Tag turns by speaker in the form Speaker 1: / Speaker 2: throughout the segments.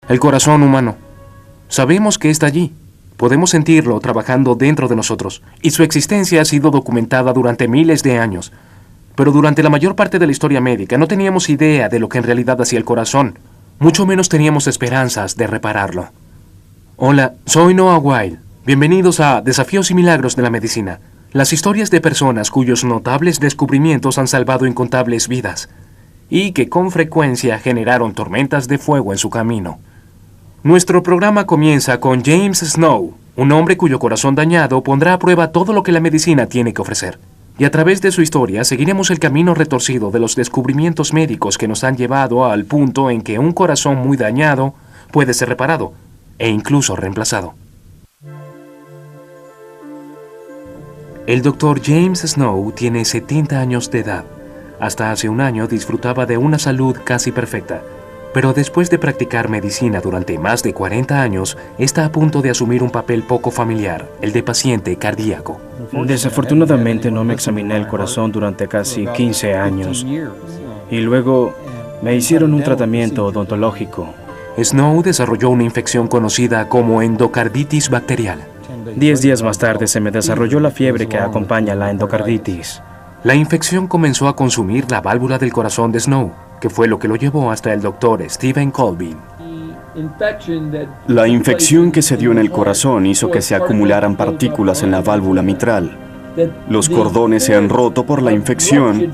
Speaker 1: El corazón humano. Sabemos que está allí. Podemos sentirlo trabajando dentro de nosotros, y su existencia ha sido documentada durante miles de años. Pero durante la mayor parte de la historia médica no teníamos idea de lo que en realidad hacía el corazón. Mucho menos teníamos esperanzas de repararlo. Hola, soy Noah Weil. Bienvenidos a Desafíos y Milagros de la Medicina. Las historias de personas cuyos notables descubrimientos han salvado incontables vidas y que con frecuencia generaron tormentas de fuego en su camino. Nuestro programa comienza con James Snow, un hombre cuyo corazón dañado pondrá a prueba todo lo que la medicina tiene que ofrecer. Y a través de su historia seguiremos el camino retorcido de los descubrimientos médicos que nos han llevado al punto en que un corazón muy dañado puede ser reparado e incluso reemplazado. El Dr. James Snow tiene 70 años de edad. Hasta hace un año disfrutaba de una salud casi perfecta, pero después de practicar medicina durante más de 40 años, está a punto de asumir un papel poco familiar, el de paciente cardíaco.
Speaker 2: Desafortunadamente no me examiné el corazón durante casi 15 años y luego me hicieron un tratamiento odontológico.
Speaker 1: Snow desarrolló una infección conocida como endocarditis bacterial.
Speaker 2: 10 días más tarde se me desarrolló la fiebre que acompaña la endocarditis.
Speaker 1: La infección comenzó a consumir la válvula del corazón de Snow, que fue lo que lo llevó hasta el doctor Stephen Colvin.
Speaker 3: La infección que se dio en el corazón hizo que se acumularan partículas en la válvula mitral. Los cordones se han roto por la infección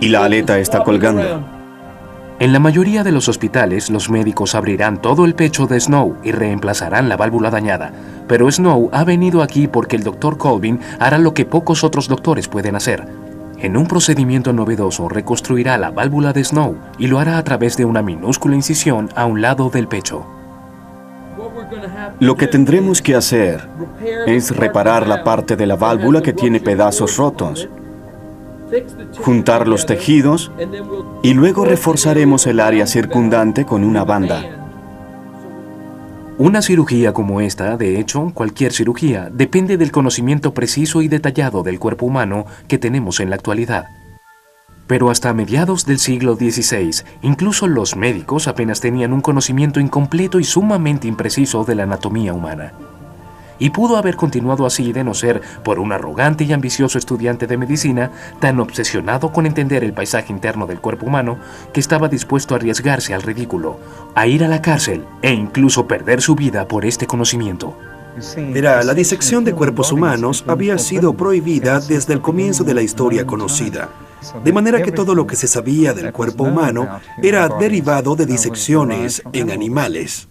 Speaker 3: y la aleta está colgando.
Speaker 1: En la mayoría de los hospitales, los médicos abrirán todo el pecho de Snow y reemplazarán la válvula dañada. Pero Snow ha venido aquí porque el Dr. Colvin hará lo que pocos otros doctores pueden hacer. En un procedimiento novedoso reconstruirá la válvula de Snow y lo hará a través de una minúscula incisión a un lado del pecho.
Speaker 3: Lo que tendremos que hacer es reparar la parte de la válvula que tiene pedazos rotos, juntar los tejidos y luego reforzaremos el área circundante con una banda.
Speaker 1: Una cirugía como esta, de hecho, cualquier cirugía, depende del conocimiento preciso y detallado del cuerpo humano que tenemos en la actualidad. Pero hasta mediados del siglo XVI, incluso los médicos apenas tenían un conocimiento incompleto y sumamente impreciso de la anatomía humana. Y pudo haber continuado así de no ser por un arrogante y ambicioso estudiante de medicina tan obsesionado con entender el paisaje interno del cuerpo humano que estaba dispuesto a arriesgarse al ridículo, a ir a la cárcel e incluso perder su vida por este conocimiento.
Speaker 4: Verá, la disección de cuerpos humanos había sido prohibida desde el comienzo de la historia conocida, de manera que todo lo que se sabía del cuerpo humano era derivado de disecciones en animales.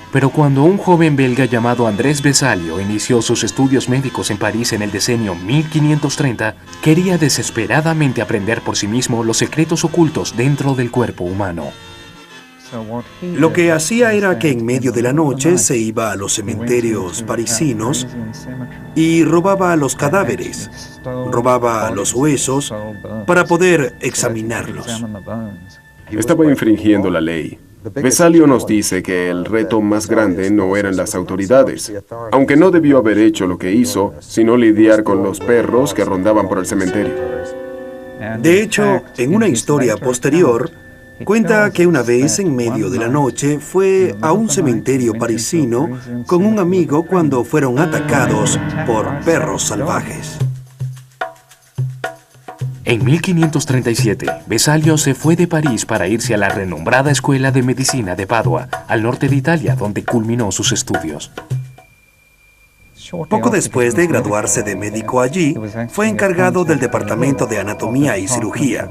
Speaker 1: Pero cuando un joven belga llamado Andrés Vesalio inició sus estudios médicos en París en el decenio 1530, quería desesperadamente aprender por sí mismo los secretos ocultos dentro del cuerpo humano.
Speaker 4: Lo que hacía era que en medio de la noche se iba a los cementerios parisinos y robaba los cadáveres, robaba los huesos para poder examinarlos.
Speaker 5: Estaba infringiendo la ley. Vesalio nos dice que el reto más grande no eran las autoridades, aunque no debió haber hecho lo que hizo, sino lidiar con los perros que rondaban por el cementerio.
Speaker 4: De hecho, en una historia posterior, cuenta que una vez en medio de la noche fue a un cementerio parisino con un amigo cuando fueron atacados por perros salvajes.
Speaker 1: En 1537, Vesalio se fue de París para irse a la renombrada Escuela de Medicina de Padua, al norte de Italia, donde culminó sus estudios.
Speaker 4: Poco después de graduarse de médico allí, fue encargado del Departamento de Anatomía y Cirugía.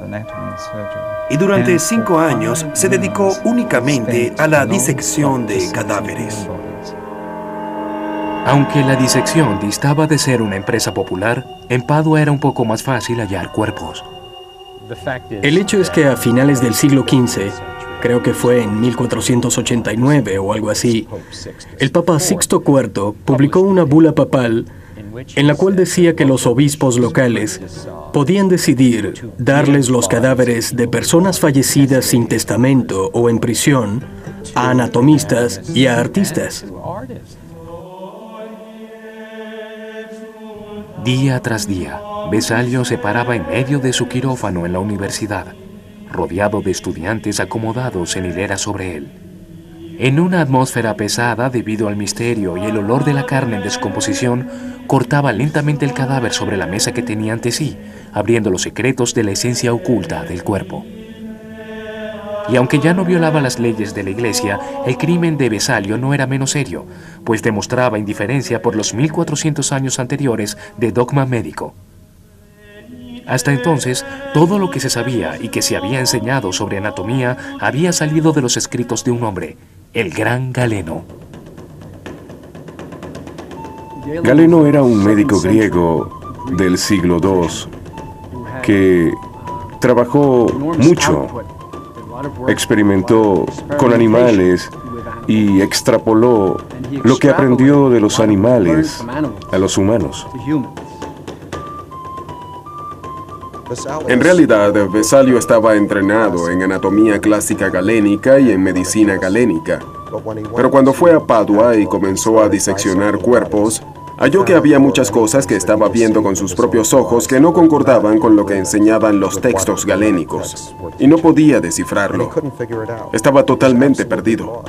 Speaker 4: Y durante 5 años se dedicó únicamente a la disección de cadáveres.
Speaker 1: Aunque la disección distaba de ser una empresa popular, en Padua era un poco más fácil hallar cuerpos.
Speaker 6: El hecho es que a finales del siglo XV, creo que fue en 1489 o algo así, el Papa Sixto IV publicó una bula papal en la cual decía que los obispos locales podían decidir darles los cadáveres de personas fallecidas sin testamento o en prisión a anatomistas y a artistas.
Speaker 1: Día tras día, Vesalio se paraba en medio de su quirófano en la universidad. rodeado de estudiantes acomodados en hilera sobre él. En una atmósfera pesada debido al misterio y el olor de la carne en descomposición, cortaba lentamente el cadáver sobre la mesa que tenía ante sí, abriendo los secretos de la esencia oculta del cuerpo. Y aunque ya no violaba las leyes de la iglesia, el crimen de Vesalio no era menos serio, pues demostraba indiferencia por los 1400 años anteriores de dogma médico. Hasta entonces, todo lo que se sabía y que se había enseñado sobre anatomía había salido de los escritos de un hombre, el gran Galeno.
Speaker 5: Galeno era un médico griego del siglo II que trabajó mucho, experimentó con animales y extrapoló lo que aprendió de los animales a los humanos. En realidad, Vesalio estaba entrenado en anatomía clásica galénica y en medicina galénica. Pero cuando fue a Padua y comenzó a diseccionar cuerpos, halló que había muchas cosas que estaba viendo con sus propios ojos que no concordaban con lo que enseñaban los textos galénicos, y no podía descifrarlo. Estaba totalmente perdido.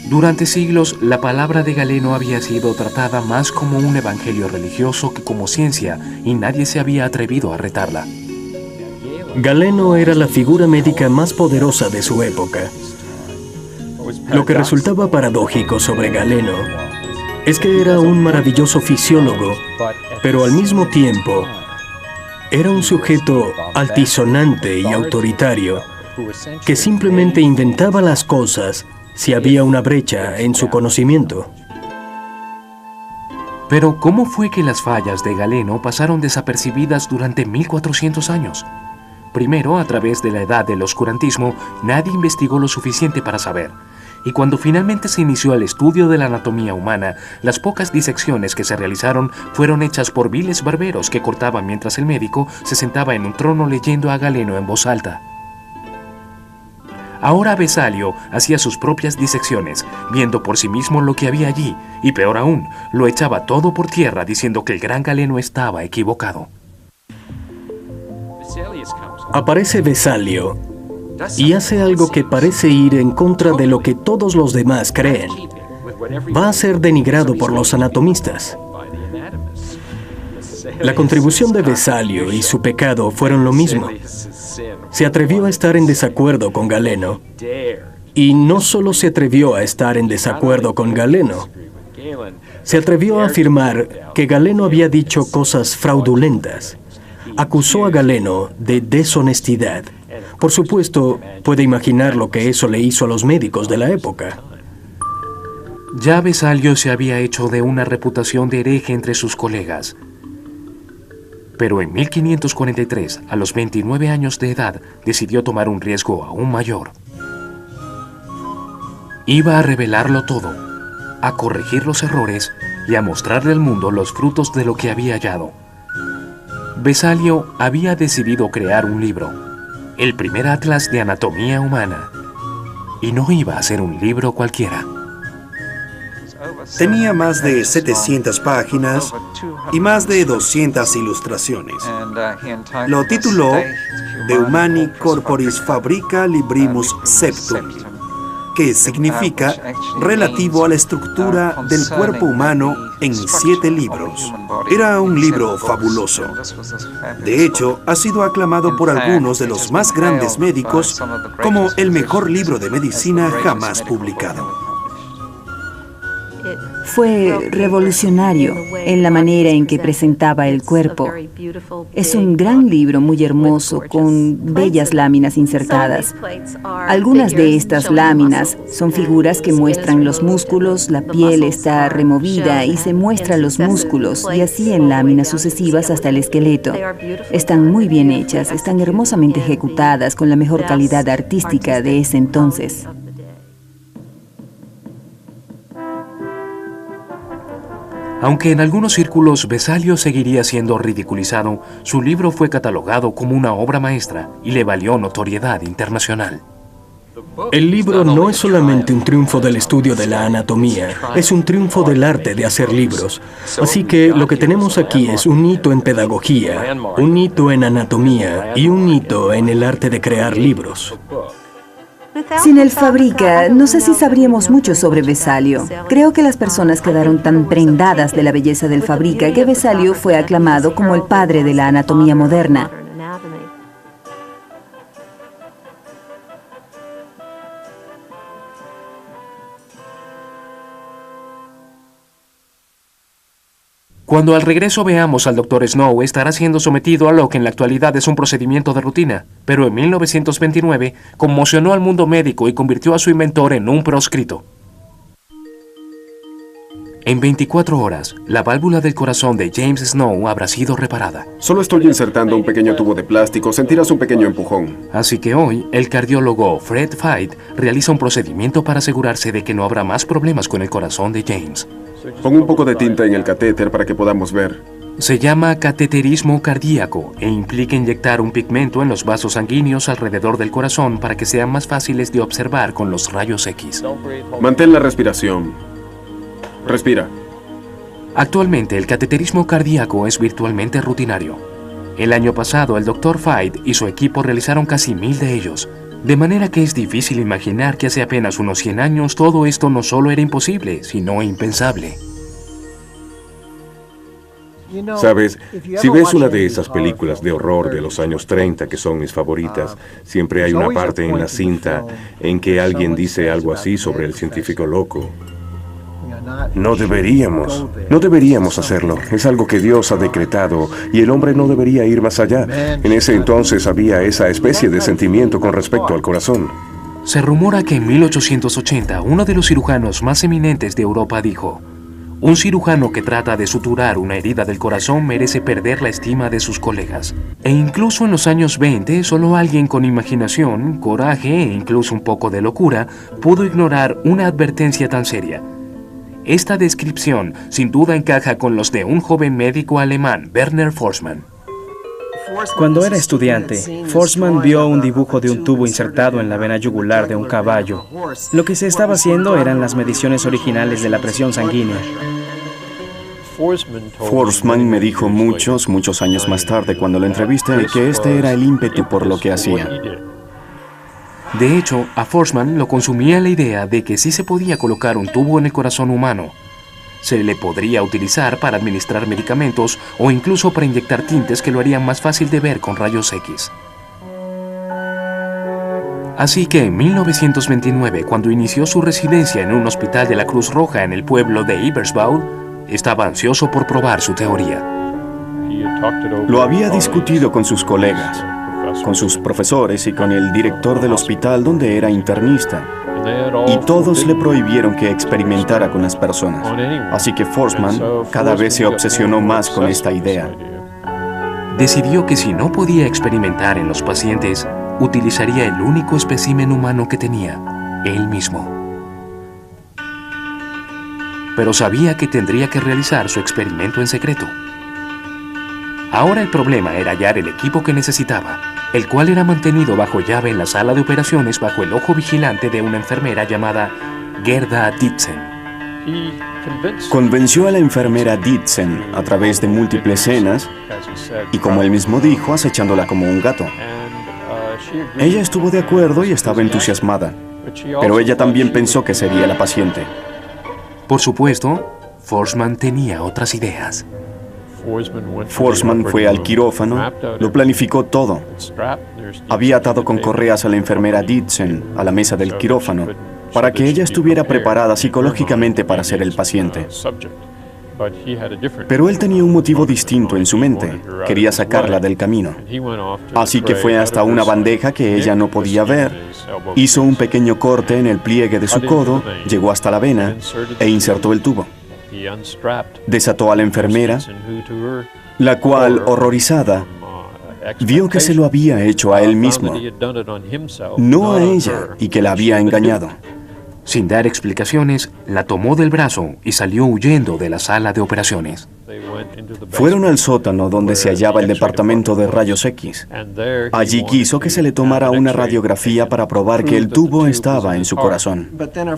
Speaker 1: Durante siglos, la palabra de Galeno había sido tratada más como un evangelio religioso que como ciencia, y nadie se había atrevido a retarla.
Speaker 6: Galeno era la figura médica más poderosa de su época. Lo que resultaba paradójico sobre Galeno es que era un maravilloso fisiólogo, pero al mismo tiempo era un sujeto altisonante y autoritario que simplemente inventaba las cosas si había una brecha en su conocimiento.
Speaker 1: Pero, ¿cómo fue que las fallas de Galeno pasaron desapercibidas durante 1400 años? Primero, a través de la edad del oscurantismo, nadie investigó lo suficiente para saber. Y cuando finalmente se inició el estudio de la anatomía humana, las pocas disecciones que se realizaron fueron hechas por viles barberos que cortaban mientras el médico se sentaba en un trono leyendo a Galeno en voz alta. Ahora Vesalio hacía sus propias disecciones, viendo por sí mismo lo que había allí, y peor aún, lo echaba todo por tierra diciendo que el gran Galeno estaba equivocado.
Speaker 6: Aparece Vesalio y hace algo que parece ir en contra de lo que todos los demás creen. Va a ser denigrado por los anatomistas. La contribución de Vesalio y su pecado fueron lo mismo. Se atrevió a estar en desacuerdo con Galeno. Y no solo se atrevió a estar en desacuerdo con Galeno, se atrevió a afirmar que Galeno había dicho cosas fraudulentas. Acusó a Galeno de deshonestidad. Por supuesto, puede imaginar lo que eso le hizo a los médicos de la época.
Speaker 1: Ya Vesalio se había hecho de una reputación de hereje entre sus colegas. Pero en 1543, a los 29 años de edad, decidió tomar un riesgo aún mayor. Iba a revelarlo todo, a corregir los errores y a mostrarle al mundo los frutos de lo que había hallado. Vesalio había decidido crear un libro, el primer atlas de anatomía humana, y no iba a ser un libro cualquiera.
Speaker 4: Tenía más de 700 páginas y más de 200 ilustraciones. Lo tituló De Humani Corporis Fabrica Librimus Septum, que significa relativo a la estructura del cuerpo humano en 7 libros. Era un libro fabuloso. De hecho, ha sido aclamado por algunos de los más grandes médicos como el mejor libro de medicina jamás publicado.
Speaker 7: Fue revolucionario en la manera en que presentaba el cuerpo. Es un gran libro muy hermoso con bellas láminas insertadas. Algunas de estas láminas son figuras que muestran los músculos, la piel está removida y se muestran los músculos, y así en láminas sucesivas hasta el esqueleto. Están muy bien hechas, están hermosamente ejecutadas con la mejor calidad artística de ese entonces.
Speaker 1: Aunque en algunos círculos Vesalio seguiría siendo ridiculizado, su libro fue catalogado como una obra maestra y le valió notoriedad internacional.
Speaker 6: El libro no es solamente un triunfo del estudio de la anatomía, es un triunfo del arte de hacer libros. Así que lo que tenemos aquí es un hito en pedagogía, un hito en anatomía y un hito en el arte de crear libros.
Speaker 7: Sin el Fabrica, no sé si sabríamos mucho sobre Vesalio. Creo que las personas quedaron tan prendadas de la belleza del Fabrica que Vesalio fue aclamado como el padre de la anatomía moderna.
Speaker 1: Cuando al regreso veamos al Dr. Snow, estará siendo sometido a lo que en la actualidad es un procedimiento de rutina, pero en 1929 conmocionó al mundo médico y convirtió a su inventor en un proscrito. En 24 horas, la válvula del corazón de James Snow habrá sido reparada.
Speaker 5: Solo estoy insertando un pequeño tubo de plástico, sentirás un pequeño empujón.
Speaker 1: Así que hoy, el cardiólogo Fred Fite realiza un procedimiento para asegurarse de que no habrá más problemas con el corazón de James.
Speaker 5: Pon un poco de tinta en el catéter para que podamos ver.
Speaker 1: Se llama cateterismo cardíaco e implica inyectar un pigmento en los vasos sanguíneos alrededor del corazón para que sean más fáciles de observar con los rayos X.
Speaker 5: Mantén la respiración. Respira.
Speaker 1: Actualmente, el cateterismo cardíaco es virtualmente rutinario. El año pasado, el Dr. Fite y su equipo realizaron casi 1000 de ellos. De manera que es difícil imaginar que hace apenas unos 100 años todo esto no solo era imposible, sino impensable.
Speaker 8: Sabes, si ves una de esas películas de horror de los años 30 que son mis favoritas, siempre hay una parte en la cinta en que alguien dice algo así sobre el científico loco. No deberíamos hacerlo. Es algo que Dios ha decretado y el hombre no debería ir más allá. En ese entonces había esa especie de sentimiento con respecto al corazón.
Speaker 1: Se rumora que en 1880 uno de los cirujanos más eminentes de Europa dijo: un cirujano que trata de suturar una herida del corazón merece perder la estima de sus colegas. E incluso en los años 20, solo alguien con imaginación, coraje e incluso un poco de locura pudo ignorar una advertencia tan seria. Esta descripción sin duda encaja con los de un joven médico alemán, Werner Forssmann.
Speaker 2: Cuando era estudiante, Forssmann vio un dibujo de un tubo insertado en la vena yugular de un caballo. Lo que se estaba haciendo eran las mediciones originales de la presión sanguínea.
Speaker 3: Forssmann me dijo muchos años más tarde cuando lo entrevisté que este era el ímpetu por lo que hacía.
Speaker 1: De hecho, a Forssmann lo consumía la idea de que sí se podía colocar un tubo en el corazón humano. Se le podría utilizar para administrar medicamentos o incluso para inyectar tintes que lo harían más fácil de ver con rayos X. Así que en 1929, cuando inició su residencia en un hospital de la Cruz Roja en el pueblo de Ibersbau, estaba ansioso por probar su teoría.
Speaker 3: Lo había discutido con sus colegas, con sus profesores y con el director del hospital donde era internista. Y todos le prohibieron que experimentara con las personas. Así que Forssmann cada vez se obsesionó más con esta idea.
Speaker 1: Decidió que si no podía experimentar en los pacientes, utilizaría el único espécimen humano que tenía, él mismo. Pero sabía que tendría que realizar su experimento en secreto. Ahora el problema era hallar el equipo que necesitaba, el cual era mantenido bajo llave en la sala de operaciones bajo el ojo vigilante de una enfermera llamada Gerda Dietzen.
Speaker 3: Convenció a la enfermera Dietzen a través de múltiples escenas y, como él mismo dijo, acechándola como un gato. Ella estuvo de acuerdo y estaba entusiasmada, pero ella también pensó que sería la paciente.
Speaker 1: Por supuesto, Forssmann tenía otras ideas.
Speaker 3: Forssmann fue al quirófano, lo planificó todo. Había atado con correas a la enfermera Dietzen a la mesa del quirófano para que ella estuviera preparada psicológicamente para ser el paciente. Pero él tenía un motivo distinto en su mente. Quería sacarla del camino. Así que fue hasta una bandeja que ella no podía ver, hizo un pequeño corte en el pliegue de su codo, llegó hasta la vena e insertó el tubo. Desató a la enfermera, la cual, horrorizada, vio que se lo había hecho a él mismo, no a ella, y que la había engañado.
Speaker 1: Sin dar explicaciones, la tomó del brazo y salió huyendo de la sala de operaciones.
Speaker 3: Fueron al sótano donde se hallaba el departamento de rayos X. Allí quiso que se le tomara una radiografía para probar que el tubo estaba en su corazón.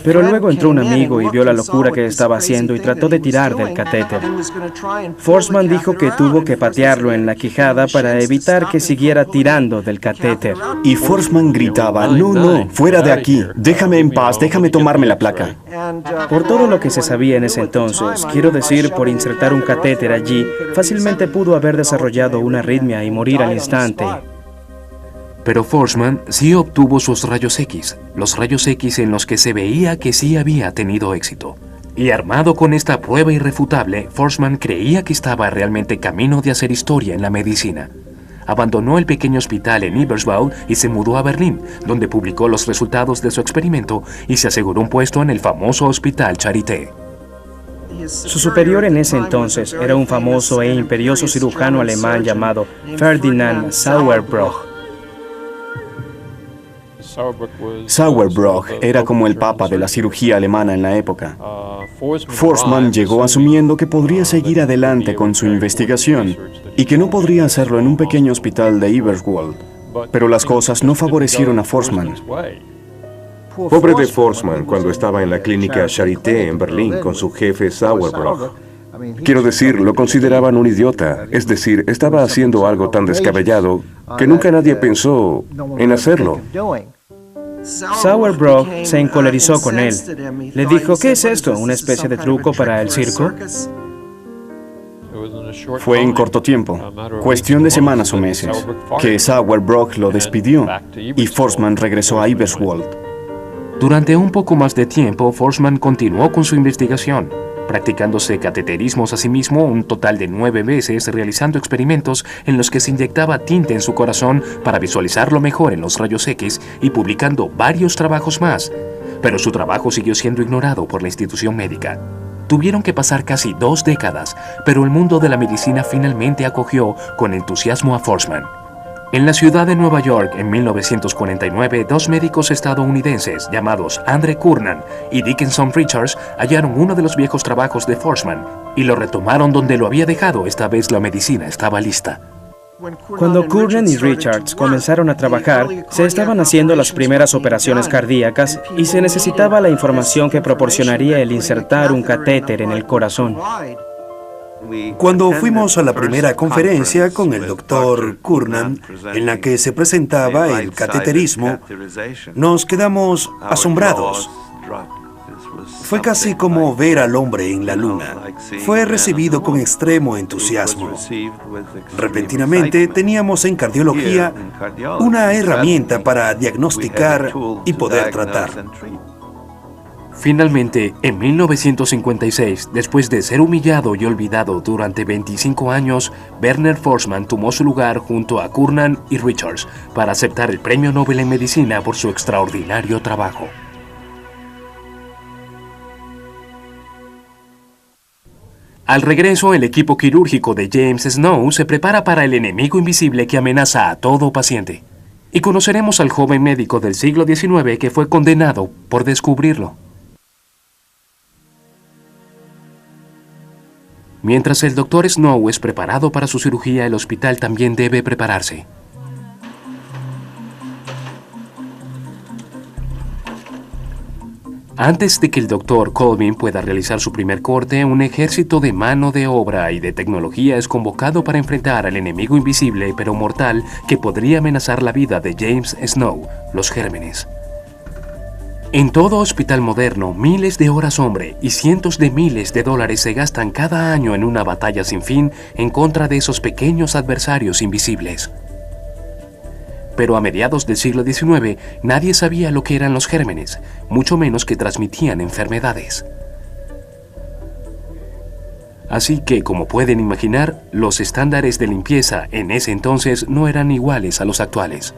Speaker 2: Pero luego entró un amigo y vio la locura que estaba haciendo y trató de tirar del catéter. Forsman dijo que tuvo que patearlo en la quijada para evitar que siguiera tirando del catéter.
Speaker 3: Y Forsman gritaba, no, no, fuera de aquí, déjame en paz, déjame tomarme la placa.
Speaker 2: Por todo lo que se sabía en ese entonces, quiero decir, por insertar un catéter allí, fácilmente pudo haber desarrollado una arritmia y morir al instante.
Speaker 1: Pero Forsman sí obtuvo sus rayos X, los rayos X en los que se veía que sí había tenido éxito. Y armado con esta prueba irrefutable, Forsman creía que estaba realmente camino de hacer historia en la medicina. Abandonó el pequeño hospital en Eberswald y se mudó a Berlín, donde publicó los resultados de su experimento y se aseguró un puesto en el famoso Hospital Charité.
Speaker 2: Su superior en ese entonces era un famoso e imperioso cirujano alemán llamado Ferdinand Sauerbruch.
Speaker 3: Sauerbruch era como el papa de la cirugía alemana en la época. Forsman llegó asumiendo que podría seguir adelante con su investigación y que no podría hacerlo en un pequeño hospital de Eberswald. Pero las cosas no favorecieron a Forsman.
Speaker 8: Pobre de Forsman cuando estaba en la clínica Charité en Berlín con su jefe Sauerbruch. Quiero decir, lo consideraban un idiota, es decir, estaba haciendo algo tan descabellado que nunca nadie pensó en hacerlo.
Speaker 2: Sauerbruch se encolerizó con él. Le dijo, ¿qué es esto? ¿Una especie de truco para el circo?
Speaker 3: Fue en corto tiempo, cuestión de semanas o meses, que Sauerbruch lo despidió y Forsman regresó a Eberswald.
Speaker 1: Durante un poco más de tiempo, Forsman continuó con su investigación, practicándose cateterismos a sí mismo un total de 9 veces, realizando experimentos en los que se inyectaba tinta en su corazón para visualizarlo mejor en los rayos X y publicando varios trabajos más. Pero su trabajo siguió siendo ignorado por la institución médica. Tuvieron que pasar casi 2 décadas, pero el mundo de la medicina finalmente acogió con entusiasmo a Forsman. En la ciudad de Nueva York, en 1949, 2 médicos estadounidenses llamados Andre Curnan y Dickinson Richards hallaron uno de los viejos trabajos de Forsman y lo retomaron donde lo había dejado. Esta vez la medicina estaba lista.
Speaker 2: Cuando Curnan y Richards comenzaron a trabajar, se estaban haciendo las primeras operaciones cardíacas y se necesitaba la información que proporcionaría el insertar un catéter en el corazón.
Speaker 4: Cuando fuimos a la primera conferencia con el doctor Curnan, en la que se presentaba el cateterismo, nos quedamos asombrados. Fue casi como ver al hombre en la luna. Fue recibido con extremo entusiasmo. Repentinamente teníamos en cardiología una herramienta para diagnosticar y poder tratar.
Speaker 1: Finalmente, en 1956, después de ser humillado y olvidado durante 25 años, Werner Forsman tomó su lugar junto a Curnan y Richards para aceptar el Premio Nobel en Medicina por su extraordinario trabajo. Al regreso, el equipo quirúrgico de James Snow se prepara para el enemigo invisible que amenaza a todo paciente. Y conoceremos al joven médico del siglo XIX que fue condenado por descubrirlo. Mientras el Dr. Snow es preparado para su cirugía, el hospital también debe prepararse. Antes de que el Dr. Colvin pueda realizar su primer corte, un ejército de mano de obra y de tecnología es convocado para enfrentar al enemigo invisible pero mortal que podría amenazar la vida de James Snow, los gérmenes. En todo hospital moderno, miles de horas hombre y cientos de miles de dólares se gastan cada año en una batalla sin fin en contra de esos pequeños adversarios invisibles. Pero a mediados del siglo XIX, nadie sabía lo que eran los gérmenes, mucho menos que transmitían enfermedades. Así que, como pueden imaginar, los estándares de limpieza en ese entonces no eran iguales a los actuales.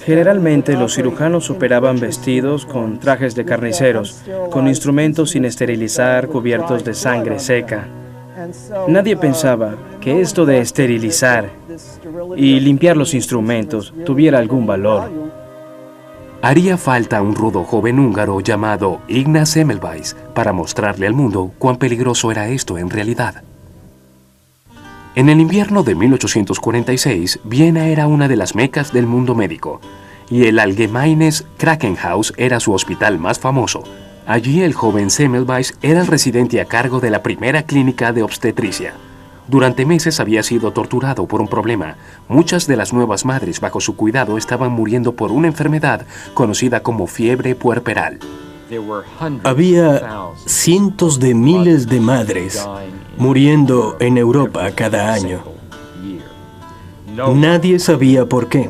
Speaker 2: Generalmente los cirujanos operaban vestidos con trajes de carniceros, con instrumentos sin esterilizar cubiertos de sangre seca. Nadie pensaba que esto de esterilizar y limpiar los instrumentos tuviera algún valor.
Speaker 1: Haría falta un rudo joven húngaro llamado Ignaz Semmelweis para mostrarle al mundo cuán peligroso era esto en realidad. En el invierno de 1846, Viena era una de las mecas del mundo médico, y el Allgemeines Krankenhaus era su hospital más famoso. Allí el joven Semmelweis era el residente a cargo de la primera clínica de obstetricia. Durante meses había sido torturado por un problema. Muchas de las nuevas madres bajo su cuidado estaban muriendo por una enfermedad conocida como fiebre puerperal.
Speaker 6: Había cientos de miles de madres muriendo en Europa cada año. Nadie sabía por qué.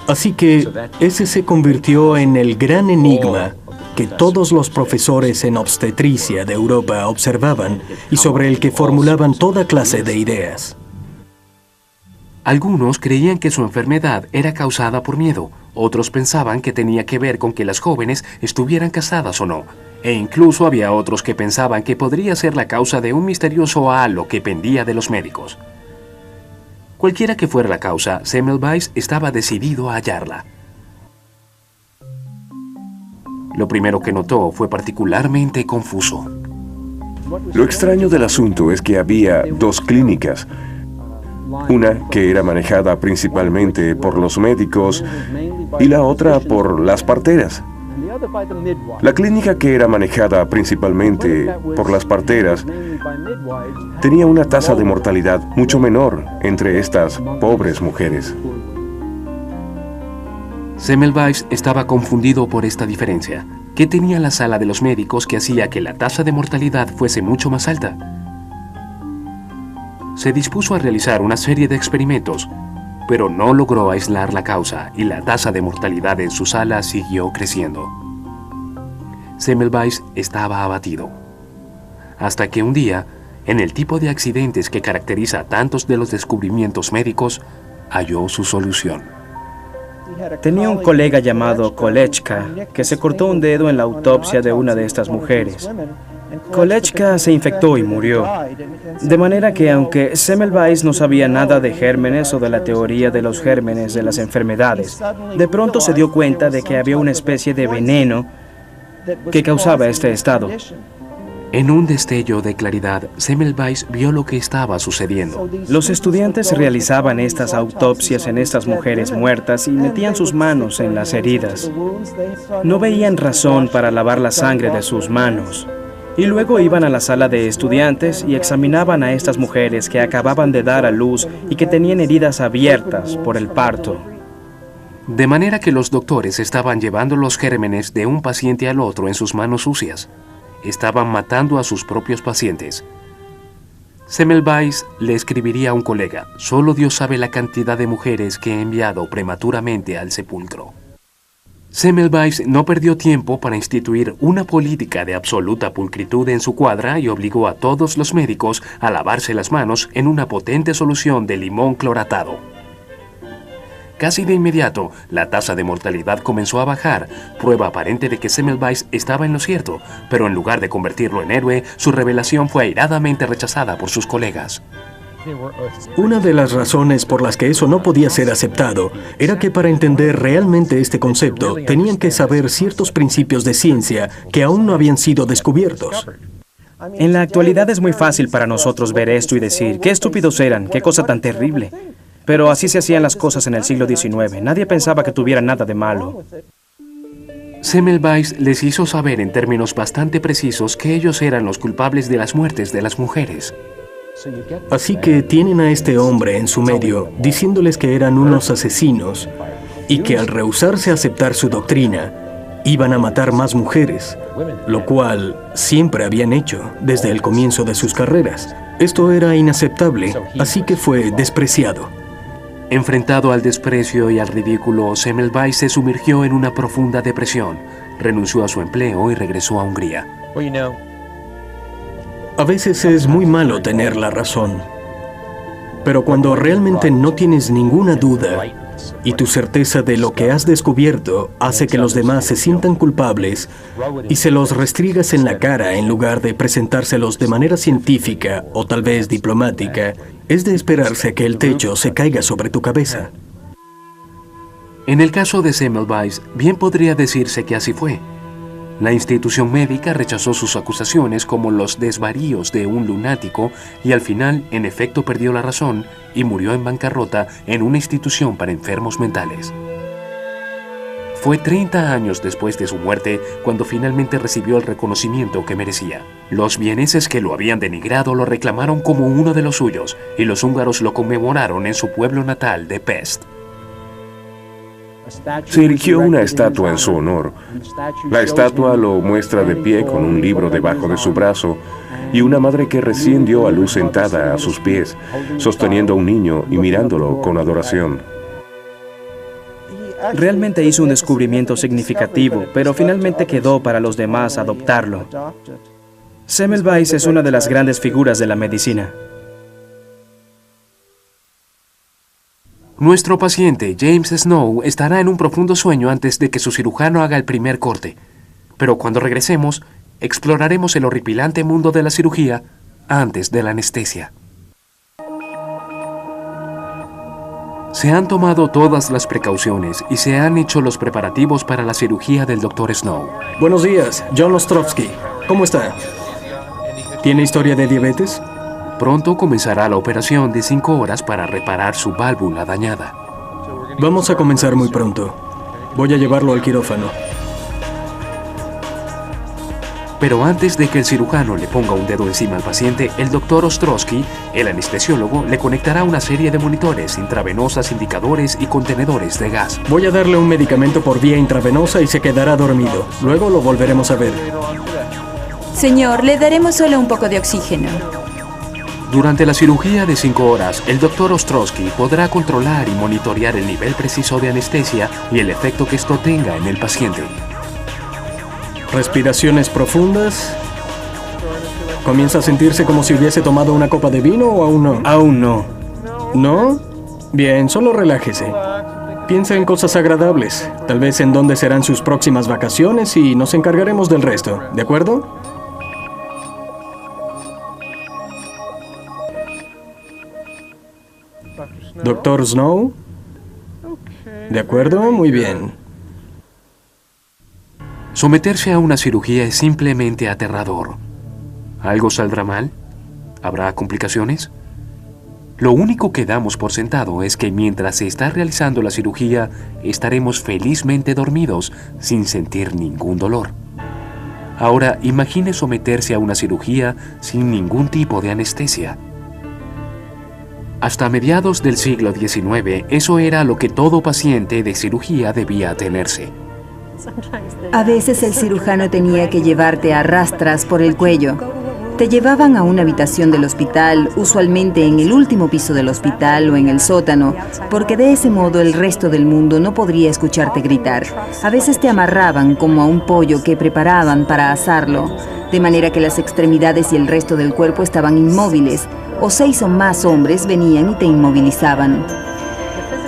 Speaker 6: Así que ese se convirtió en el gran enigma que todos los profesores en obstetricia de Europa observaban y sobre el que formulaban toda clase de ideas.
Speaker 1: Algunos creían que su enfermedad era causada por miedo, otros pensaban que tenía que ver con que las jóvenes estuvieran casadas o no, e incluso había otros que pensaban que podría ser la causa de un misterioso halo que pendía de los médicos. Cualquiera que fuera la causa, Semmelweis estaba decidido a hallarla. Lo primero que notó fue particularmente confuso.
Speaker 8: Lo extraño del asunto es que había dos clínicas. Una que era manejada principalmente por los médicos y la otra por las parteras. La clínica que era manejada principalmente por las parteras tenía una tasa de mortalidad mucho menor entre estas pobres mujeres.
Speaker 1: Semmelweis estaba confundido por esta diferencia. ¿Qué tenía la sala de los médicos que hacía que la tasa de mortalidad fuese mucho más alta? Se dispuso a realizar una serie de experimentos, pero no logró aislar la causa y la tasa de mortalidad en su sala siguió creciendo. Semmelweis estaba abatido. Hasta que un día, en el tipo de accidentes que caracteriza a tantos de los descubrimientos médicos, halló su solución.
Speaker 2: Tenía un colega llamado Kolechka que se cortó un dedo en la autopsia de una de estas mujeres. Kolechka se infectó y murió. De manera que aunque Semmelweis no sabía nada de gérmenes o de la teoría de los gérmenes de las enfermedades, de pronto se dio cuenta de que había una especie de veneno que causaba este estado.
Speaker 1: En un destello de claridad, Semmelweis vio lo que estaba sucediendo.
Speaker 2: Los estudiantes realizaban estas autopsias en estas mujeres muertas y metían sus manos en las heridas. No veían razón para lavar la sangre de sus manos. Y luego iban a la sala de estudiantes y examinaban a estas mujeres que acababan de dar a luz y que tenían heridas abiertas por el parto.
Speaker 1: De manera que los doctores estaban llevando los gérmenes de un paciente al otro en sus manos sucias. Estaban matando a sus propios pacientes. Semmelweis le escribiría a un colega: solo Dios sabe la cantidad de mujeres que he enviado prematuramente al sepulcro. Semmelweis no perdió tiempo para instituir una política de absoluta pulcritud en su cuadra y obligó a todos los médicos a lavarse las manos en una potente solución de limón cloratado. Casi de inmediato, la tasa de mortalidad comenzó a bajar, prueba aparente de que Semmelweis estaba en lo cierto, pero en lugar de convertirlo en héroe, su revelación fue airadamente rechazada por sus colegas.
Speaker 6: Una de las razones por las que eso no podía ser aceptado era que para entender realmente este concepto tenían que saber ciertos principios de ciencia que aún no habían sido descubiertos.
Speaker 2: En la actualidad es muy fácil para nosotros ver esto y decir, qué estúpidos eran, qué cosa tan terrible. Pero así se hacían las cosas en el siglo XIX. Nadie pensaba que tuviera nada de malo.
Speaker 1: Semmelweis les hizo saber en términos bastante precisos que ellos eran los culpables de las muertes de las mujeres.
Speaker 6: Así que tienen a este hombre en su medio diciéndoles que eran unos asesinos y que al rehusarse a aceptar su doctrina iban a matar más mujeres, lo cual siempre habían hecho desde el comienzo de sus carreras. Esto era inaceptable, así que fue despreciado.
Speaker 1: Enfrentado al desprecio y al ridículo, Semmelweis se sumergió en una profunda depresión, renunció a su empleo y regresó a Hungría.
Speaker 6: A veces es muy malo tener la razón, pero cuando realmente no tienes ninguna duda y tu certeza de lo que has descubierto hace que los demás se sientan culpables y se los restriegas en la cara en lugar de presentárselos de manera científica o tal vez diplomática, es de esperarse que el techo se caiga sobre tu cabeza.
Speaker 1: En el caso de Semmelweis, bien podría decirse que así fue. La institución médica rechazó sus acusaciones como los desvaríos de un lunático y al final, en efecto, perdió la razón y murió en bancarrota en una institución para enfermos mentales. Fue 30 años después de su muerte cuando finalmente recibió el reconocimiento que merecía. Los vieneses que lo habían denigrado lo reclamaron como uno de los suyos y los húngaros lo conmemoraron en su pueblo natal de Pest.
Speaker 8: Se erigió una estatua en su honor. La estatua lo muestra de pie con un libro debajo de su brazo y una madre que recién dio a luz sentada a sus pies, sosteniendo a un niño y mirándolo con adoración.
Speaker 2: Realmente hizo un descubrimiento significativo, pero finalmente quedó para los demás adoptarlo. Semmelweis es una de las grandes figuras de la medicina.
Speaker 1: Nuestro paciente, James Snow, estará en un profundo sueño antes de que su cirujano haga el primer corte. Pero cuando regresemos, exploraremos el horripilante mundo de la cirugía antes de la anestesia. Se han tomado todas las precauciones y se han hecho los preparativos para la cirugía del Dr. Snow.
Speaker 6: Buenos días, John Ostrovsky. ¿Cómo está? ¿Tiene historia de diabetes?
Speaker 1: Pronto comenzará la operación de 5 horas para reparar su válvula dañada.
Speaker 6: Vamos a comenzar muy pronto. Voy a llevarlo al quirófano.
Speaker 1: Pero antes de que el cirujano le ponga un dedo encima al paciente, el Dr. Ostrovsky, el anestesiólogo, le conectará una serie de monitores, intravenosas, indicadores y contenedores de gas.
Speaker 6: Voy a darle un medicamento por vía intravenosa y se quedará dormido. Luego lo volveremos a ver.
Speaker 9: Señor, le daremos solo un poco de oxígeno.
Speaker 1: Durante la cirugía de 5 horas, el Dr. Ostrovsky podrá controlar y monitorear el nivel preciso de anestesia y el efecto que esto tenga en el paciente.
Speaker 6: Respiraciones profundas. ¿Comienza a sentirse como si hubiese tomado una copa de vino o aún no?
Speaker 2: Aún no.
Speaker 6: ¿No? Bien, solo relájese. Piensa en cosas agradables, tal vez en dónde serán sus próximas vacaciones y nos encargaremos del resto, ¿de acuerdo? Doctor Snow. ¿De acuerdo? Muy bien.
Speaker 1: Someterse a una cirugía es simplemente aterrador. ¿Algo saldrá mal? ¿Habrá complicaciones? Lo único que damos por sentado es que mientras se está realizando la cirugía, estaremos felizmente dormidos sin sentir ningún dolor. Ahora, imagine someterse a una cirugía sin ningún tipo de anestesia. Hasta mediados del siglo XIX, eso era lo que todo paciente de cirugía debía atenerse.
Speaker 7: A veces el cirujano tenía que llevarte a rastras por el cuello. Te llevaban a una habitación del hospital, usualmente en el último piso del hospital o en el sótano, porque de ese modo el resto del mundo no podría escucharte gritar. A veces te amarraban como a un pollo que preparaban para asarlo, de manera que las extremidades y el resto del cuerpo estaban inmóviles, o 6 o más hombres venían y te inmovilizaban.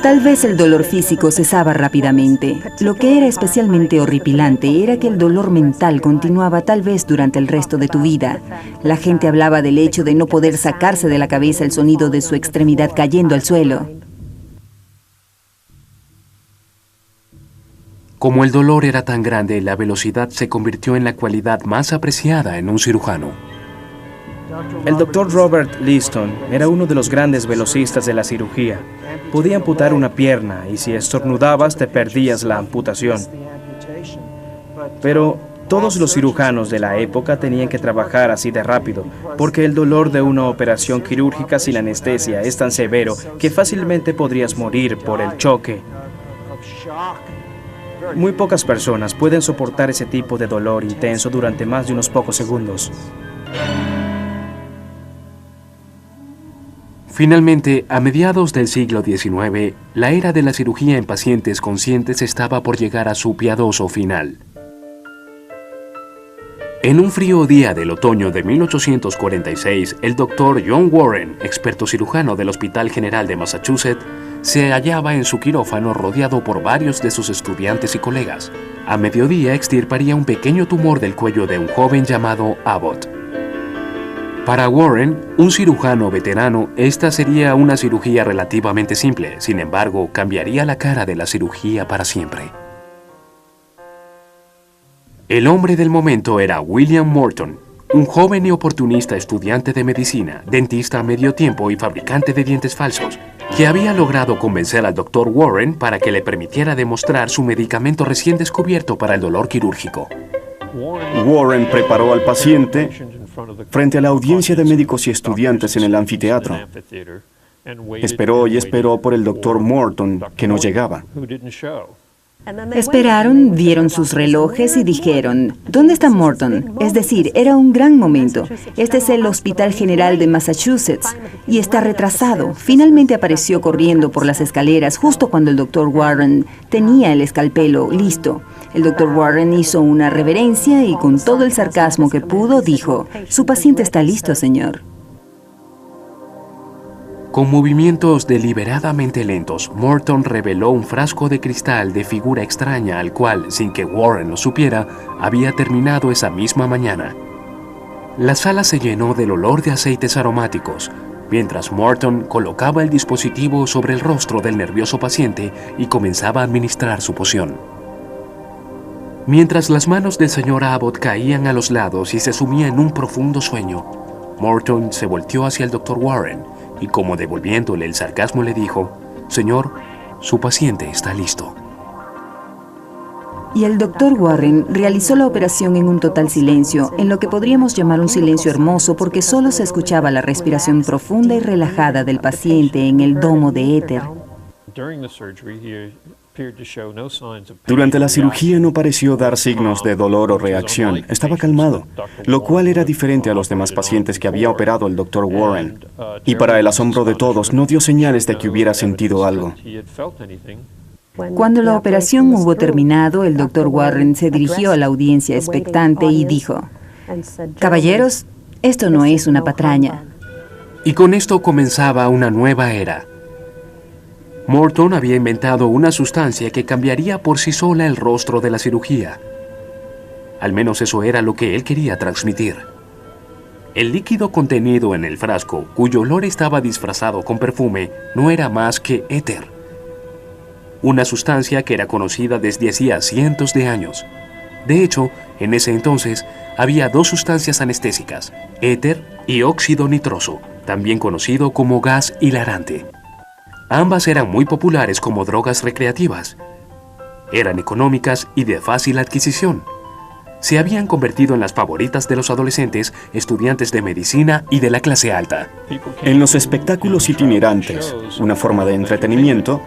Speaker 7: Tal vez el dolor físico cesaba rápidamente. Lo que era especialmente horripilante era que el dolor mental continuaba tal vez durante el resto de tu vida. La gente hablaba del hecho de no poder sacarse de la cabeza el sonido de su extremidad cayendo al suelo.
Speaker 1: Como el dolor era tan grande, la velocidad se convirtió en la cualidad más apreciada en un cirujano.
Speaker 2: El Dr. Robert Liston era uno de los grandes velocistas de la cirugía. Podía amputar una pierna y si estornudabas te perdías la amputación. Pero todos los cirujanos de la época tenían que trabajar así de rápido, porque el dolor de una operación quirúrgica sin anestesia es tan severo que fácilmente podrías morir por el choque. Muy pocas personas pueden soportar ese tipo de dolor intenso durante más de unos pocos segundos.
Speaker 1: Finalmente, a mediados del siglo XIX, la era de la cirugía en pacientes conscientes estaba por llegar a su piadoso final. En un frío día del otoño de 1846, el doctor John Warren, experto cirujano del Hospital General de Massachusetts, se hallaba en su quirófano rodeado por varios de sus estudiantes y colegas. A mediodía extirparía un pequeño tumor del cuello de un joven llamado Abbott. Para Warren, un cirujano veterano, esta sería una cirugía relativamente simple. Sin embargo, cambiaría la cara de la cirugía para siempre. El hombre del momento era William Morton, un joven y oportunista estudiante de medicina, dentista a medio tiempo y fabricante de dientes falsos, que había logrado convencer al Dr. Warren para que le permitiera demostrar su medicamento recién descubierto para el dolor quirúrgico.
Speaker 3: Warren preparó al paciente frente a la audiencia de médicos y estudiantes en el anfiteatro. Esperó y esperó por el Dr. Morton, que no llegaba.
Speaker 7: Esperaron, vieron sus relojes y dijeron, ¿dónde está Morton? Es decir, era un gran momento. Este es el Hospital General de Massachusetts y está retrasado. Finalmente apareció corriendo por las escaleras justo cuando el Dr. Warren tenía el escalpelo listo. El Dr. Warren hizo una reverencia y con todo el sarcasmo que pudo dijo, «Su paciente está listo, señor».
Speaker 1: Con movimientos deliberadamente lentos, Morton reveló un frasco de cristal de figura extraña al cual, sin que Warren lo supiera, había terminado esa misma mañana. La sala se llenó del olor de aceites aromáticos, mientras Morton colocaba el dispositivo sobre el rostro del nervioso paciente y comenzaba a administrar su poción. Mientras las manos del señor Abbott caían a los lados y se sumía en un profundo sueño, Morton se volteó hacia el Dr. Warren y, como devolviéndole el sarcasmo, le dijo, «Señor, su paciente está listo».
Speaker 7: Y el Dr. Warren realizó la operación en un total silencio, en lo que podríamos llamar un silencio hermoso porque solo se escuchaba la respiración profunda y relajada del paciente en el domo de éter.
Speaker 3: Durante la cirugía no pareció dar signos de dolor o reacción. Estaba calmado, lo cual era diferente a los demás pacientes que había operado el Dr. Warren. Y para el asombro de todos, no dio señales de que hubiera sentido algo.
Speaker 7: Cuando la operación hubo terminado, el Dr. Warren se dirigió a la audiencia expectante y dijo, «Caballeros, esto no es una patraña».
Speaker 1: Y con esto comenzaba una nueva era. Morton había inventado una sustancia que cambiaría por sí sola el rostro de la cirugía. Al menos eso era lo que él quería transmitir. El líquido contenido en el frasco, cuyo olor estaba disfrazado con perfume, no era más que éter. Una sustancia que era conocida desde hacía cientos de años. De hecho, en ese entonces, había dos sustancias anestésicas, éter y óxido nitroso, también conocido como gas hilarante. Ambas eran muy populares como drogas recreativas. Eran económicas y de fácil adquisición. Se habían convertido en las favoritas de los adolescentes, estudiantes de medicina y de la clase alta.
Speaker 3: En los espectáculos itinerantes, una forma de entretenimiento,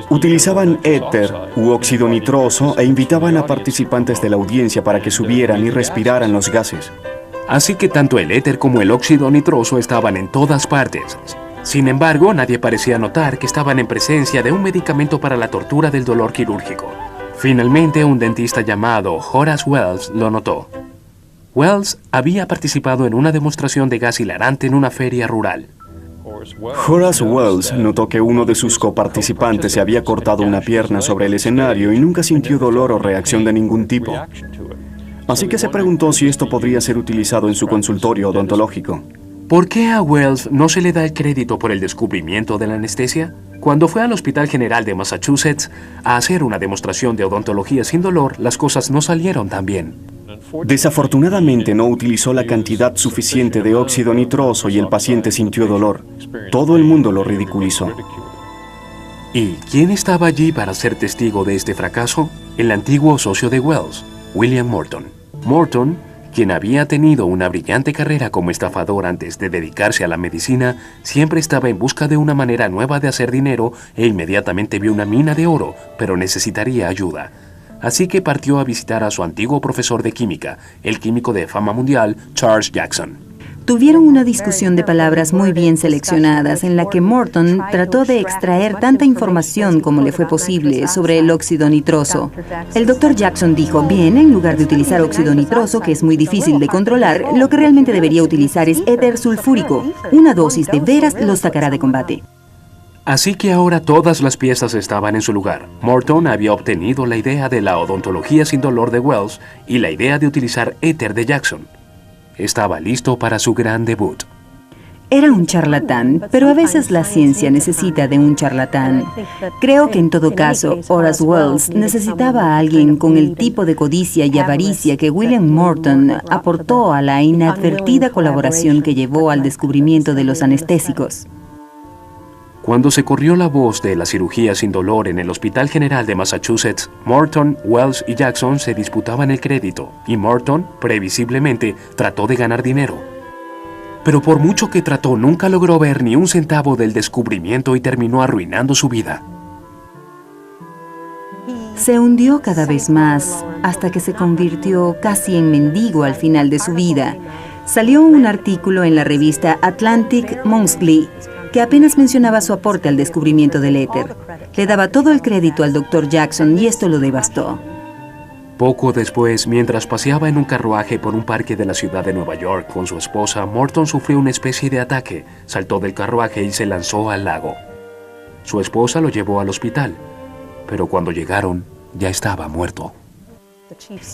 Speaker 3: utilizaban éter u óxido nitroso e invitaban a participantes de la audiencia para que subieran y respiraran los gases.
Speaker 1: Así que tanto el éter como el óxido nitroso estaban en todas partes. Sin embargo, nadie parecía notar que estaban en presencia de un medicamento para la tortura del dolor quirúrgico. Finalmente, un dentista llamado Horace Wells lo notó. Wells había participado en una demostración de gas hilarante en una feria rural.
Speaker 3: Horace Wells notó que uno de sus coparticipantes se había cortado una pierna sobre el escenario y nunca sintió dolor o reacción de ningún tipo. Así que se preguntó si esto podría ser utilizado en su consultorio odontológico.
Speaker 1: ¿Por qué a Wells no se le da el crédito por el descubrimiento de la anestesia? Cuando fue al Hospital General de Massachusetts a hacer una demostración de odontología sin dolor, las cosas no salieron tan bien.
Speaker 3: Desafortunadamente no utilizó la cantidad suficiente de óxido nitroso y el paciente sintió dolor. Todo el mundo lo ridiculizó.
Speaker 1: ¿Y quién estaba allí para ser testigo de este fracaso? El antiguo socio de Wells, William Morton. Morton, quien había tenido una brillante carrera como estafador antes de dedicarse a la medicina, siempre estaba en busca de una manera nueva de hacer dinero e inmediatamente vio una mina de oro, pero necesitaría ayuda. Así que partió a visitar a su antiguo profesor de química, el químico de fama mundial, Charles Jackson.
Speaker 7: Tuvieron una discusión de palabras muy bien seleccionadas en la que Morton trató de extraer tanta información como le fue posible sobre el óxido nitroso. El Dr. Jackson dijo, bien, en lugar de utilizar óxido nitroso, que es muy difícil de controlar, lo que realmente debería utilizar es éter sulfúrico. Una dosis de veras los sacará de combate.
Speaker 1: Así que ahora todas las piezas estaban en su lugar. Morton había obtenido la idea de la odontología sin dolor de Wells y la idea de utilizar éter de Jackson. estaba listo para su gran debut.
Speaker 7: Era un charlatán, pero a veces la ciencia necesita de un charlatán. Creo que en todo caso, Horace Wells necesitaba a alguien con el tipo de codicia y avaricia que William Morton aportó a la inadvertida colaboración que llevó al descubrimiento de los anestésicos.
Speaker 1: Cuando se corrió la voz de la cirugía sin dolor en el Hospital General de Massachusetts, Morton, Wells y Jackson se disputaban el crédito, y Morton, previsiblemente, trató de ganar dinero. Pero por mucho que trató, nunca logró ver ni un centavo del descubrimiento y terminó arruinando su vida.
Speaker 7: Se hundió cada vez más, hasta que se convirtió casi en mendigo al final de su vida. Salió un artículo en la revista Atlantic Monthly que apenas mencionaba su aporte al descubrimiento del éter. Le daba todo el crédito al Dr. Jackson y esto lo devastó.
Speaker 1: Poco después, mientras paseaba en un carruaje por un parque de la ciudad de Nueva York con su esposa, Morton sufrió una especie de ataque, saltó del carruaje y se lanzó al lago. Su esposa lo llevó al hospital, pero cuando llegaron, ya estaba muerto.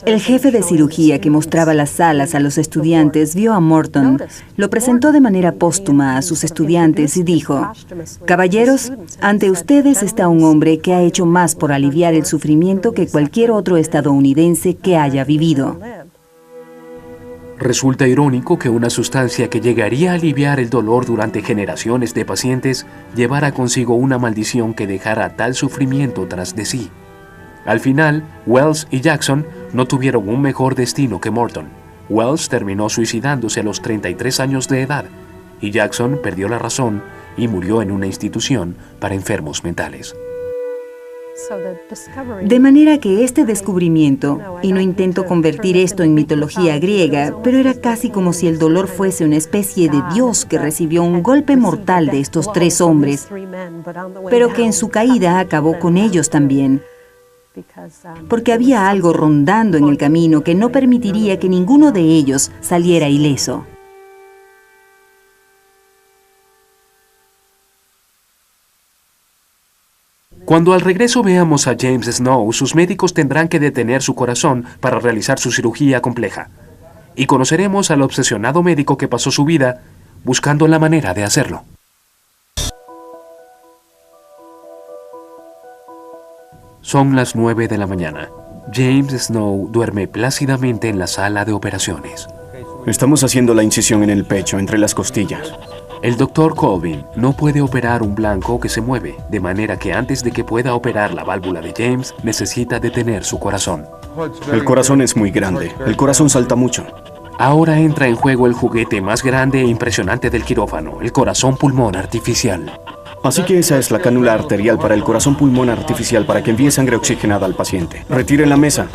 Speaker 7: El jefe de cirugía que mostraba las salas a los estudiantes vio a Morton, lo presentó de manera póstuma a sus estudiantes y dijo: «Caballeros, ante ustedes está un hombre que ha hecho más por aliviar el sufrimiento que cualquier otro estadounidense que haya vivido».
Speaker 1: Resulta irónico que una sustancia que llegaría a aliviar el dolor durante generaciones de pacientes llevara consigo una maldición que dejara tal sufrimiento tras de sí. Al final, Wells y Jackson no tuvieron un mejor destino que Morton. Wells terminó suicidándose a los 33 años de edad y Jackson perdió la razón y murió en una institución para enfermos mentales.
Speaker 7: De manera que este descubrimiento, y no intento convertir esto en mitología griega, pero era casi como si el dolor fuese una especie de dios que recibió un golpe mortal de estos tres hombres, pero que en su caída acabó con ellos también. Porque había algo rondando en el camino que no permitiría que ninguno de ellos saliera ileso.
Speaker 1: Cuando al regreso veamos a James Snow, sus médicos tendrán que detener su corazón para realizar su cirugía compleja. Y conoceremos al obsesionado médico que pasó su vida buscando la manera de hacerlo. Son las 9 de la mañana. James Snow duerme plácidamente en la sala de operaciones.
Speaker 3: Estamos haciendo la incisión en el pecho, entre las costillas.
Speaker 1: El Dr. Colvin no puede operar un blanco que se mueve, de manera que antes de que pueda operar la válvula de James, necesita detener su corazón.
Speaker 3: El corazón es muy grande. El corazón salta mucho.
Speaker 1: Ahora entra en juego el juguete más grande e impresionante del quirófano, el corazón pulmón artificial.
Speaker 3: Así que esa es la cánula arterial para el corazón pulmón artificial para que envíe sangre oxigenada al paciente. Retire la mesa.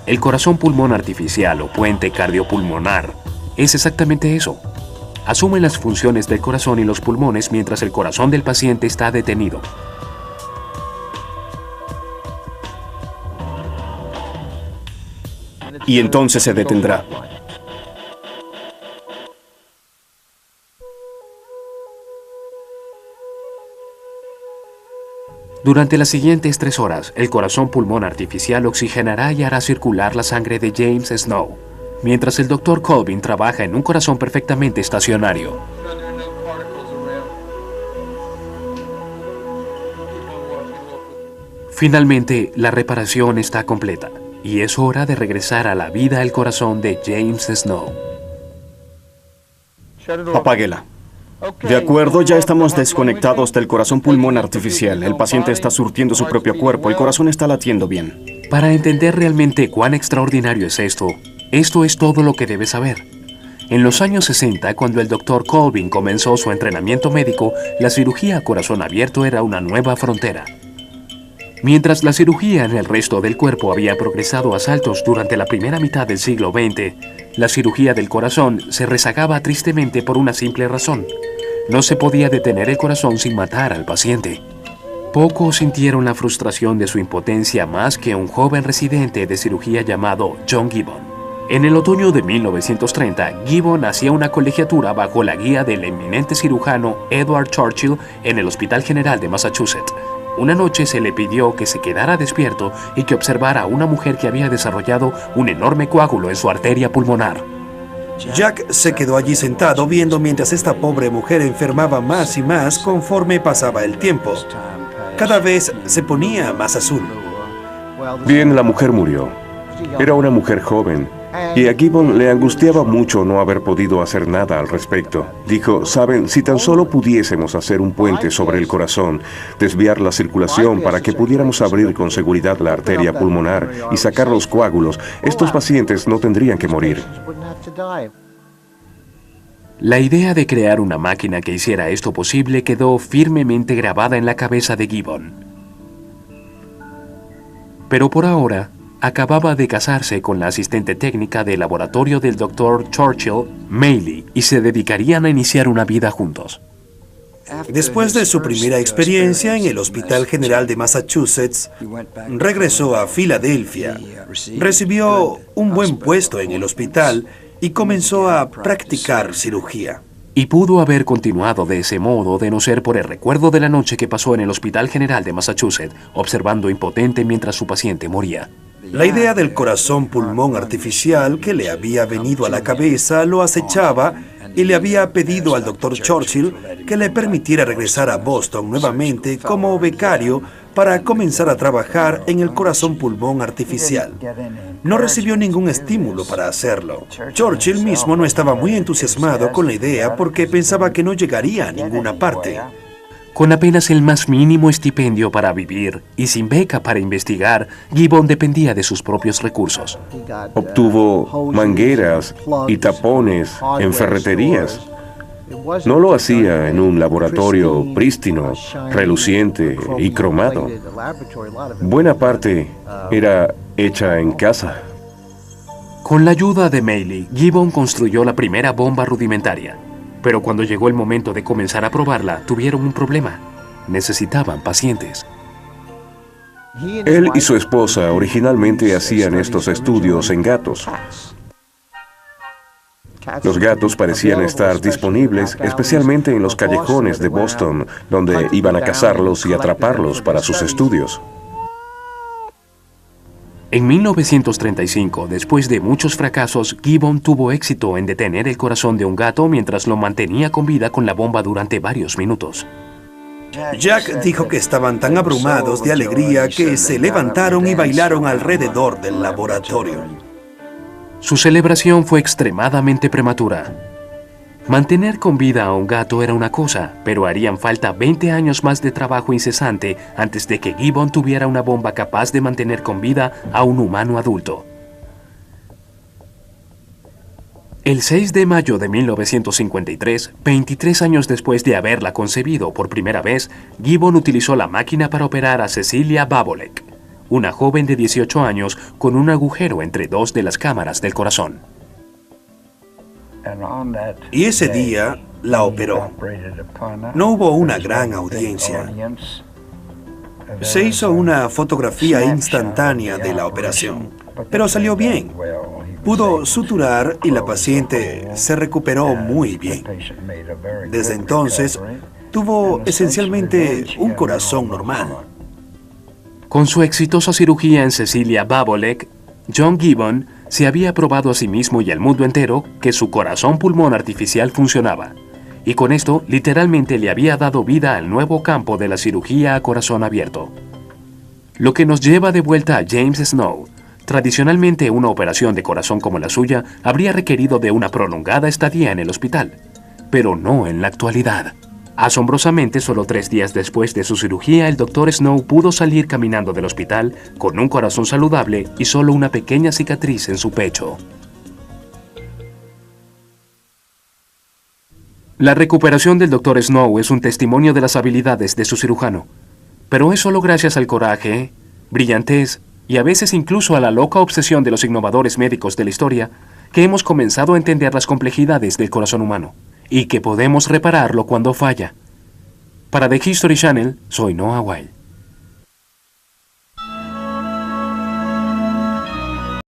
Speaker 1: El corazón pulmón artificial o puente cardiopulmonar es exactamente eso. Asume las funciones del corazón y los pulmones mientras el corazón del paciente está detenido.
Speaker 3: Y entonces se detendrá.
Speaker 1: Durante las siguientes 3 horas, el corazón pulmón artificial oxigenará y hará circular la sangre de James Snow, mientras el Dr. Colvin trabaja en un corazón perfectamente estacionario. Finalmente, la reparación está completa, y es hora de regresar a la vida al corazón de James Snow.
Speaker 3: Apáguela. De acuerdo, ya estamos desconectados del corazón pulmón artificial. El paciente está surtiendo su propio cuerpo, el corazón está latiendo bien.
Speaker 1: Para entender realmente cuán extraordinario es esto es todo lo que debes saber. En los años 60, cuando el Dr. Colvin comenzó su entrenamiento médico, la cirugía a corazón abierto era una nueva frontera. Mientras la cirugía en el resto del cuerpo había progresado a saltos durante la primera mitad del siglo XX, la cirugía del corazón se rezagaba tristemente por una simple razón. No se podía detener el corazón sin matar al paciente. Pocos sintieron la frustración de su impotencia más que un joven residente de cirugía llamado John Gibbon. En el otoño de 1930, Gibbon hacía una colegiatura bajo la guía del eminente cirujano Edward Churchill en el Hospital General de Massachusetts. Una noche se le pidió que se quedara despierto y que observara a una mujer que había desarrollado un enorme coágulo en su arteria pulmonar.
Speaker 4: Jack se quedó allí sentado viendo mientras esta pobre mujer enfermaba más y más conforme pasaba el tiempo. Cada vez se ponía más azul.
Speaker 8: Bien, la mujer murió. Era una mujer joven. Y a Gibbon le angustiaba mucho no haber podido hacer nada al respecto. Dijo, saben, si tan solo pudiésemos hacer un puente sobre el corazón, desviar la circulación para que pudiéramos abrir con seguridad la arteria pulmonar y sacar los coágulos, estos pacientes no tendrían que morir.
Speaker 1: La idea de crear una máquina que hiciera esto posible quedó firmemente grabada en la cabeza de Gibbon. Pero por ahora, acababa de casarse con la asistente técnica del laboratorio del Dr. Churchill, Maylie, y se dedicarían a iniciar una vida juntos.
Speaker 4: Después de su primera experiencia en el Hospital General de Massachusetts, regresó a Filadelfia, recibió un buen puesto en el hospital y comenzó a practicar cirugía.
Speaker 1: Y pudo haber continuado de ese modo de no ser por el recuerdo de la noche que pasó en el Hospital General de Massachusetts, observando impotente mientras su paciente moría.
Speaker 4: La idea del corazón-pulmón artificial que le había venido a la cabeza lo acechaba y le había pedido al Dr. Churchill que le permitiera regresar a Boston nuevamente como becario para comenzar a trabajar en el corazón-pulmón artificial. No recibió ningún estímulo para hacerlo. Churchill mismo no estaba muy entusiasmado con la idea porque pensaba que no llegaría a ninguna parte.
Speaker 1: Con apenas el más mínimo estipendio para vivir y sin beca para investigar, Gibbon dependía de sus propios recursos.
Speaker 8: Obtuvo mangueras y tapones en ferreterías. No lo hacía en un laboratorio prístino, reluciente y cromado. Buena parte era hecha en casa.
Speaker 1: Con la ayuda de Maylie, Gibbon construyó la primera bomba rudimentaria. Pero cuando llegó el momento de comenzar a probarla, tuvieron un problema. Necesitaban pacientes.
Speaker 8: Él y su esposa originalmente hacían estos estudios en gatos. Los gatos parecían estar disponibles, especialmente en los callejones de Boston, donde iban a cazarlos y atraparlos para sus estudios.
Speaker 1: En 1935, después de muchos fracasos, Gibbon tuvo éxito en detener el corazón de un gato mientras lo mantenía con vida con la bomba durante varios minutos.
Speaker 4: Jack dijo que estaban tan abrumados de alegría que se levantaron y bailaron alrededor del laboratorio.
Speaker 1: Su celebración fue extremadamente prematura. Mantener con vida a un gato era una cosa, pero harían falta 20 años más de trabajo incesante antes de que Gibbon tuviera una bomba capaz de mantener con vida a un humano adulto. El 6 de mayo de 1953, 23 años después de haberla concebido por primera vez, Gibbon utilizó la máquina para operar a Cecilia Babolek, una joven de 18 años con un agujero entre dos de las cámaras del corazón.
Speaker 4: Y ese día la operó. No hubo una gran audiencia. Se hizo una fotografía instantánea de la operación, pero salió bien. Pudo suturar y la paciente se recuperó muy bien. Desde entonces, tuvo esencialmente un corazón normal.
Speaker 1: Con su exitosa cirugía en Cecilia Babolek, John Gibbon se había probado a sí mismo y al mundo entero que su corazón-pulmón artificial funcionaba, y con esto literalmente le había dado vida al nuevo campo de la cirugía a corazón abierto. Lo que nos lleva de vuelta a James Snow. Tradicionalmente, una operación de corazón como la suya habría requerido de una prolongada estadía en el hospital, pero no en la actualidad. Asombrosamente, solo 3 días después de su cirugía, el Dr. Snow pudo salir caminando del hospital con un corazón saludable y solo una pequeña cicatriz en su pecho. La recuperación del Dr. Snow es un testimonio de las habilidades de su cirujano, pero es solo gracias al coraje, brillantez y a veces incluso a la loca obsesión de los innovadores médicos de la historia que hemos comenzado a entender las complejidades del corazón humano y que podemos repararlo cuando falla. Para The History Channel, soy Noah Weil.